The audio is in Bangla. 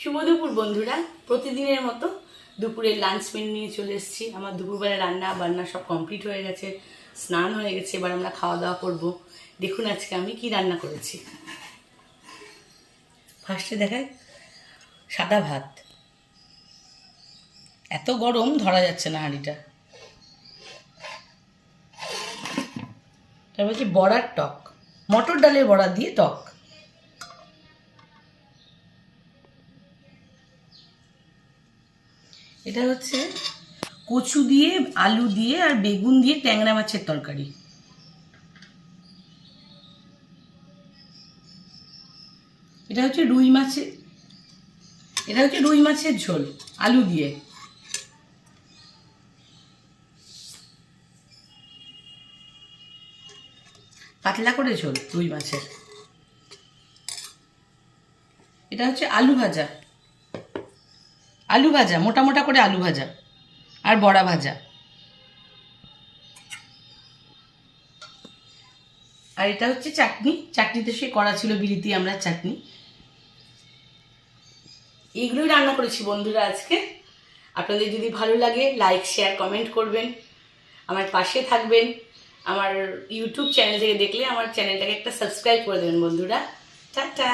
শুভ দুপুর বন্ধুরা। প্রতিদিনের মতো দুপুরের লাঞ্চ মেনু নিয়ে চলে এসেছি। আমার দুপুরবেলা রান্না বান্না সব কমপ্লিট হয়ে গেছে, স্নান হয়ে গেছে। এবার আমরা খাওয়া দাওয়া করব। দেখুন আজকে আমি কি রান্না করেছি। ফার্স্টে দেখায় সাদা ভাত, এত গরম ধরা যাচ্ছে না হাঁড়িটা। তারপর হচ্ছে বড়ার টক, মটর ডালের বড়া দিয়ে টক। এটা হচ্ছে কচু দিয়ে, আলু দিয়ে আর বেগুন দিয়ে ট্যাংরা মাছের তরকারি। এটা হচ্ছে রুই মাছের ঝোল আলু দিয়ে। পাতলা করে ঝোল রুই মাছের। এটা হচ্ছে আলু ভাজা, মোটা মোটা করে আলু ভাজা আর বড়া ভাজা। আর এটা হচ্ছে চাটনিতে সে করা ছিল বিলিতি আমড়ার চাটনি। এইগুলোই রান্না করেছি বন্ধুরা আজকে। আপনাদের যদি ভালো লাগে লাইক শেয়ার কমেন্ট করবেন, আমার পাশে থাকবেন। আমার ইউটিউব চ্যানেল থেকে দেখলে আমার চ্যানেলটাকে একটা সাবস্ক্রাইব করে দেবেন বন্ধুরা। টাটা।